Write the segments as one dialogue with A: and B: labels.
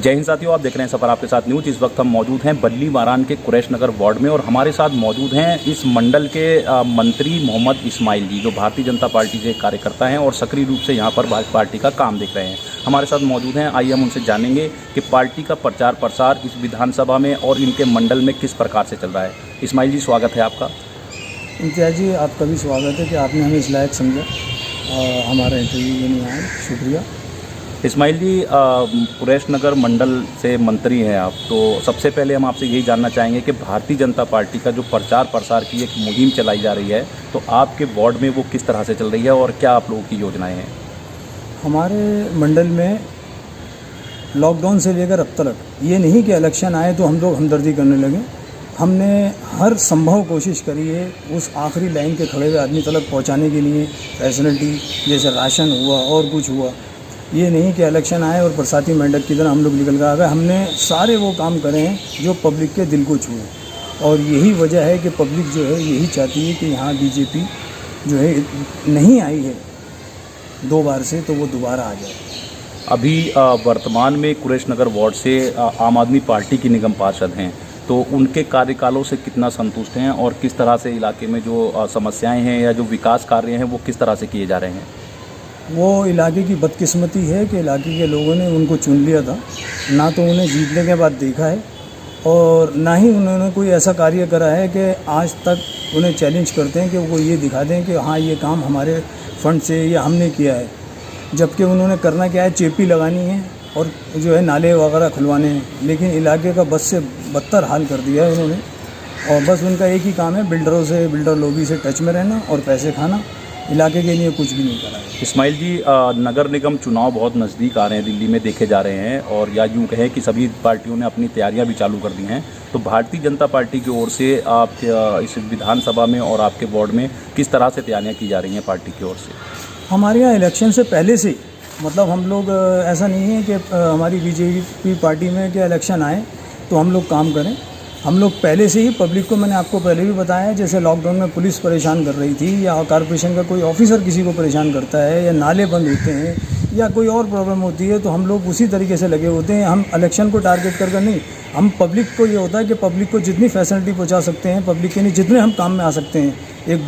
A: जय हिंद साथियों, आप देख रहे हैं सफर आपके साथ न्यूज। इस वक्त हम मौजूद हैं बल्ली मारान के कुरैश नगर वार्ड में और हमारे साथ मौजूद हैं इस मंडल के मंत्री मोहम्मद इस्माइल जी, जो भारतीय जनता पार्टी के कार्यकर्ता हैं और सक्रिय रूप से यहां पर भाजपा पार्टी का काम देख रहे हैं। हमारे साथ मौजूद हैं। आइए हम उनसे जानेंगे कि पार्टी का प्रचार प्रसार इस विधानसभा में और इनके मंडल में किस प्रकार से चल रहा है। इस्माइल जी, स्वागत है आपका।
B: इम्तियाज़ जी, आपका भी स्वागत है कि आपने हमें इस लायक समझा हमारा इंटरव्यू लेने आए। शुक्रिया।
A: इस्माइल जी, कुरैश नगर मंडल से मंत्री हैं आप, तो सबसे पहले हम आपसे यही जानना चाहेंगे कि भारतीय जनता पार्टी का जो प्रचार प्रसार की एक मुहिम चलाई जा रही है, तो आपके वार्ड में वो किस तरह से चल रही है और क्या आप लोगों की योजनाएं हैं?
B: हमारे मंडल में लॉकडाउन से लेकर अब तक ये नहीं कि इलेक्शन आए तो हम लोग हमदर्दी करने लगे। हमने हर संभव कोशिश करी है उस आखिरी लाइन के खड़े हुए आदमी तक पहुंचाने के लिए। फैसिलिटी जैसे राशन हुआ और कुछ हुआ, ये नहीं कि इलेक्शन आए और बरसाती मेंढक की तरह हम लोग निकल कर आ गए। हमने सारे वो काम करे हैं जो पब्लिक के दिल को छुए, और यही वजह है कि पब्लिक जो है यही चाहती है कि यहाँ बीजेपी जो है नहीं आई है 2 बार से, तो वो दोबारा आ जाए।
A: अभी वर्तमान में कुरैश नगर वार्ड से आम आदमी पार्टी की निगम पार्षद हैं, तो उनके कार्यकालों से कितना संतुष्ट हैं और किस तरह से इलाके में जो समस्याएं हैं या जो विकास कार्य हैं वो किस तरह से किए जा रहे हैं?
B: वो इलाके की बदकिस्मती है कि इलाके के लोगों ने उनको चुन लिया था, ना तो उन्हें जीतने के बाद देखा है और ना ही उन्होंने कोई ऐसा कार्य करा है कि आज तक उन्हें चैलेंज करते हैं कि वो ये दिखा दें कि हाँ ये काम हमारे फंड से या हमने किया है। जबकि उन्होंने करना क्या है, चेपी लगानी है और जो है नाले वगैरह खुलवाने हैं, लेकिन इलाके का बस से बदतर हाल कर दिया है उन्होंने। और बस उनका एक ही काम है, बिल्डरों से, बिल्डर लोबी से टच में रहना और पैसे खाना। इलाके के लिए कुछ भी नहीं करा है।
A: इस्माइल जी, नगर निगम चुनाव बहुत नज़दीक आ रहे हैं, दिल्ली में देखे जा रहे हैं, और या यूँ कहें कि सभी पार्टियों ने अपनी तैयारियां भी चालू कर दी हैं। तो भारतीय जनता पार्टी की ओर से आप इस विधानसभा में और आपके वार्ड में किस तरह से तैयारियां की जा रही हैं पार्टी की ओर से?
B: हमारे यहाँ इलेक्शन से पहले से, मतलब हम लोग ऐसा नहीं है कि हमारी बीजेपी पार्टी में कि इलेक्शन आए तो हम लोग काम करें। हम लोग पहले से ही पब्लिक को, मैंने आपको पहले भी बताया, जैसे लॉकडाउन में पुलिस परेशान कर रही थी या कॉर्पोरेशन का कोई ऑफिसर किसी को परेशान करता है या नाले बंद होते हैं या कोई और प्रॉब्लम होती है, तो हम लोग उसी तरीके से लगे होते हैं। हम इलेक्शन को टारगेट कर नहीं, हम पब्लिक को, ये होता है कि पब्लिक को जितनी फैसिलिटी पहुँचा सकते हैं, पब्लिक के लिए जितने हम काम में आ सकते हैं एक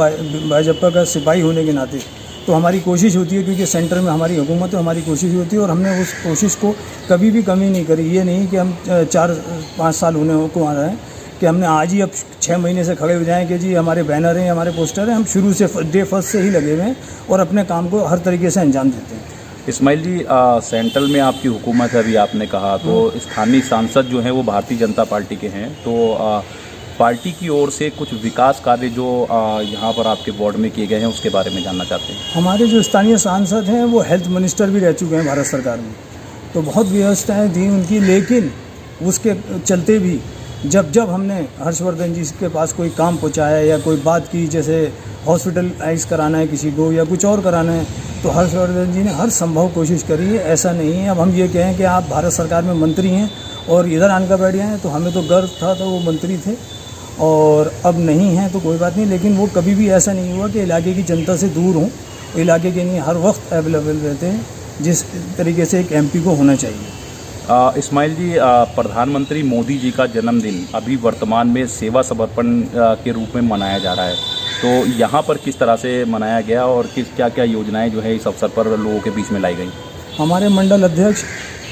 B: भाजपा का सिपाही होने के नाते, तो हमारी कोशिश होती है, क्योंकि सेंटर में हमारी हुकूमत है, हमारी कोशिश होती है और हमने उस कोशिश को कभी भी कमी नहीं करी। ये नहीं कि हम 4-5 साल होने को आ रहे हैं कि हमने आज ही अब 6 महीने से खड़े हो जाएं कि जी हमारे बैनर हैं, हमारे पोस्टर हैं। हम शुरू से डे फर्स्ट से ही लगे हुए हैं और अपने काम को हर तरीके से अंजाम देते हैं।
A: इस्माइल जी, सेंट्रल में आपकी हुकूमत है, अभी आपने कहा, तो स्थानीय सांसद जो हैं वो भारतीय जनता पार्टी के हैं, तो पार्टी की ओर से कुछ विकास कार्य जो यहाँ पर आपके वार्ड में किए गए हैं उसके बारे में जानना चाहते हैं।
B: हमारे जो स्थानीय सांसद हैं वो हेल्थ मिनिस्टर भी रह चुके हैं भारत सरकार में, तो बहुत व्यवस्थाएं दी उनकी, लेकिन उसके चलते भी जब हमने हर्षवर्धन जी के पास कोई काम पहुँचाया या कोई बात की, जैसे हॉस्पिटलाइज कराना है किसी को या कुछ और कराना है, तो हर्षवर्धन जी ने हर संभव कोशिश करी है। ऐसा नहीं है अब हम ये कहें कि आप भारत सरकार में मंत्री हैं और इधर आनकर बैठ गए हैं, तो हमें तो गर्व था, तो वो मंत्री थे और अब नहीं हैं तो कोई बात नहीं, लेकिन वो कभी भी ऐसा नहीं हुआ कि इलाके की जनता से दूर हों। इलाके के लिए हर वक्त अवेलेबल रहते हैं, जिस तरीके से एक एमपी को होना चाहिए।
A: इस्माइल जी, प्रधानमंत्री मोदी जी का जन्मदिन अभी वर्तमान में सेवा समर्पण के रूप में मनाया जा रहा है, तो यहाँ पर किस तरह से मनाया गया और क्या क्या योजनाएं जो है इस अवसर पर लोगों के बीच में लाई गई?
B: हमारे मंडल अध्यक्ष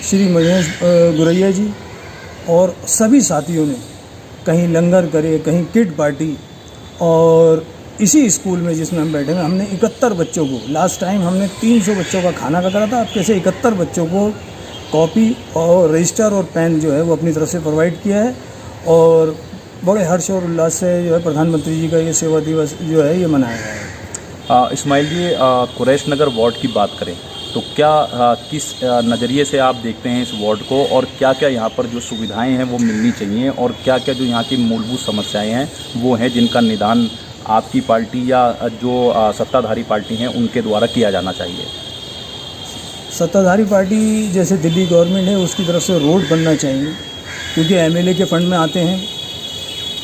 B: श्री महेश गुरैया जी और सभी साथियों ने कहीं लंगर करे, कहीं किट पार्टी, और इसी स्कूल में जिसमें हम बैठे हैं हमने 71 बच्चों को, लास्ट टाइम हमने 300 बच्चों का खाना का करा था, अब कैसे 71 बच्चों को कॉपी और रजिस्टर और पेन जो है वो अपनी तरफ से प्रोवाइड किया है, और बड़े हर्ष और उल्लास से जो है प्रधानमंत्री जी का ये सेवा दिवस जो है ये मनाया गया है।
A: इस्माइल जी, कुरैश नगर वार्ड की बात करें तो क्या किस नज़रिए से आप देखते हैं इस वार्ड को, और क्या क्या यहाँ पर जो सुविधाएं हैं वो मिलनी चाहिए, और क्या क्या जो यहाँ की मूलभूत समस्याएं हैं वो हैं जिनका निदान आपकी पार्टी या जो सत्ताधारी पार्टी हैं उनके द्वारा किया जाना चाहिए?
B: सत्ताधारी पार्टी जैसे दिल्ली गवर्नमेंट है उसकी तरफ से रोड बनना चाहिए, क्योंकि एमएलए के फंड में आते हैं,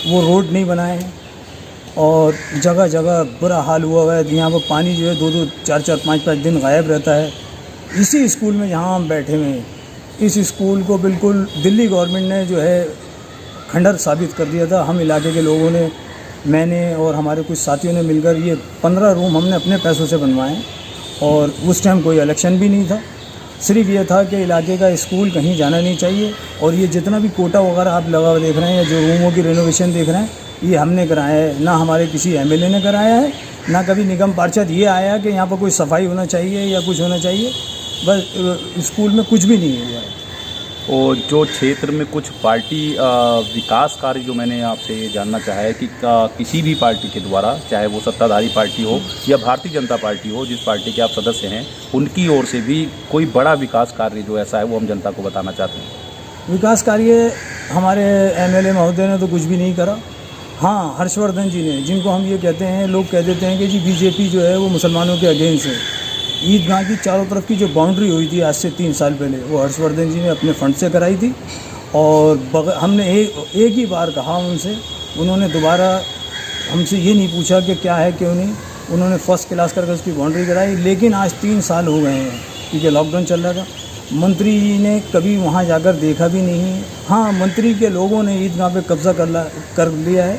B: वो रोड नहीं बनाए हैं और जगह जगह बुरा हाल हुआ है। यहाँ पर पानी जो है 2-2, 4-4, 5-5 दिन गायब रहता है। इसी स्कूल में जहाँ हम बैठे हुए हैं इस स्कूल को बिल्कुल दिल्ली गवर्नमेंट ने जो है खंडर साबित कर दिया था। हम इलाके के लोगों ने, मैंने और हमारे कुछ साथियों ने मिलकर ये 15 रूम हमने अपने पैसों से बनवाए और उस टाइम कोई इलेक्शन भी नहीं था। सिर्फ ये था कि इलाके का स्कूल कहीं जाना नहीं चाहिए और ये जितना भी कोटा वगैरह आप लगा हुआ देख रहे हैं या जो रूमों की रेनोवेशन देख रहे हैं, ये हमने कराया है, ना हमारे किसी एमएलए ने कराया है, ना कभी निगम पार्षद ये आया कि यहाँ पर कोई सफाई होना चाहिए या कुछ होना चाहिए। बस स्कूल में कुछ भी नहीं हुआ है।
A: और जो क्षेत्र में कुछ पार्टी विकास कार्य, जो मैंने आपसे ये जानना चाहा है कि किसी भी पार्टी के द्वारा, चाहे वो सत्ताधारी पार्टी हो या भारतीय जनता पार्टी हो, जिस पार्टी के आप सदस्य हैं, उनकी ओर से भी कोई बड़ा विकास कार्य जो ऐसा है वो हम जनता को बताना चाहते हैं।
B: विकास कार्य हमारे एमएलए महोदय ने तो कुछ भी नहीं करा। हाँ, हर्षवर्धन जी ने, जिनको हम ये कहते हैं, लोग कह देते हैं कि जी बीजेपी जो है वो मुसलमानों के अगेंस्ट है। ईदगाह की चारों तरफ की जो बाउंड्री हुई थी आज से 3 साल पहले, वो हर्षवर्धन जी ने अपने फंड से कराई थी और हमने एक ही बार कहा उनसे, उन्होंने दोबारा हमसे ये नहीं पूछा कि क्या है क्यों नहीं, उन्होंने फर्स्ट क्लास करके उसकी बाउंड्री कराई। लेकिन आज 3 साल हो गए हैं क्योंकि लॉकडाउन चल रहा था। मंत्री जी ने कभी वहाँ जाकर देखा भी नहीं। हाँ, मंत्री के लोगों ने ईदगाह पे कब्ज़ा कर लिया है,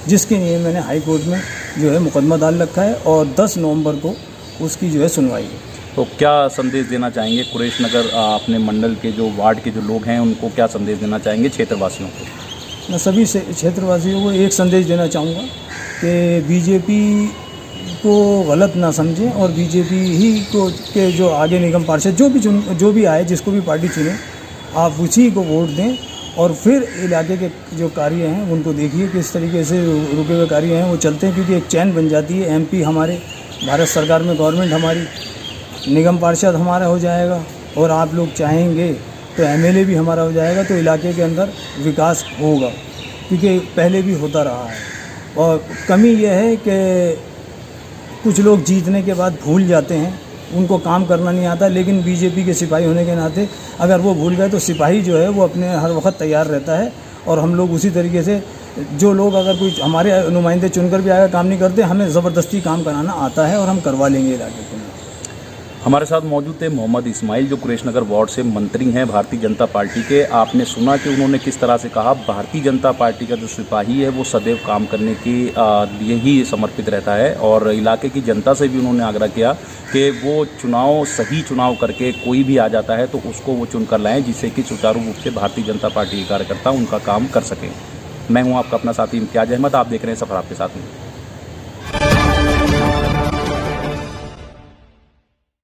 B: जिसके लिए मैंने हाई कोर्ट में जो है मुकदमा डाल रखा है और 10 नवंबर को उसकी जो है सुनवाई है।
A: तो क्या संदेश देना चाहेंगे कुरैश नगर अपने मंडल के जो वार्ड के जो लोग हैं, उनको क्या संदेश देना चाहेंगे क्षेत्रवासियों को?
B: मैं सभी क्षेत्रवासियों को एक संदेश देना चाहूँगा कि बीजेपी को गलत ना समझें और बीजेपी ही को के जो आगे निगम पार्षद जो भी आए, जिसको भी पार्टी चुने, आप उसी को वोट दें और फिर इलाके के जो कार्य हैं उनको देखिए किस तरीके से रुके हुए कार्य हैं वो चलते हैं, क्योंकि एक चैन बन जाती है। एमपी हमारे, भारत सरकार में गवर्नमेंट हमारी, निगम पार्षद हमारा हो जाएगा और आप लोग चाहेंगे तो एमएलए भी हमारा हो जाएगा, तो इलाके के अंदर विकास होगा, क्योंकि पहले भी होता रहा है। और कमी यह है कि कुछ लोग जीतने के बाद भूल जाते हैं, उनको काम करना नहीं आता। लेकिन बीजेपी के सिपाही होने के नाते अगर वो भूल गए तो सिपाही जो है वो अपने हर वक्त तैयार रहता है और हम लोग उसी तरीके से, जो लोग अगर कोई हमारे नुमाइंदे चुनकर भी आकर काम नहीं करते, हमें ज़बरदस्ती काम कराना आता है और हम करवा लेंगे इलाके को।
A: हमारे साथ मौजूद थे मोहम्मद इस्माइल, जो कुरैश नगर वार्ड से मंत्री हैं भारतीय जनता पार्टी के। आपने सुना कि उन्होंने किस तरह से कहा, भारतीय जनता पार्टी का जो सिपाही है वो सदैव काम करने के लिए ही समर्पित रहता है और इलाके की जनता से भी उन्होंने आग्रह किया कि वो सही चुनाव करके कोई भी आ जाता है तो उसको वो चुनकर लाएं, जिससे कि सुचारू रूप से भारतीय जनता पार्टी के कार्यकर्ता उनका काम कर सकें। मैं हूँ आपका अपना साथी इम्तियाज अहमद, आप देख रहे हैं सफर आपके साथ में।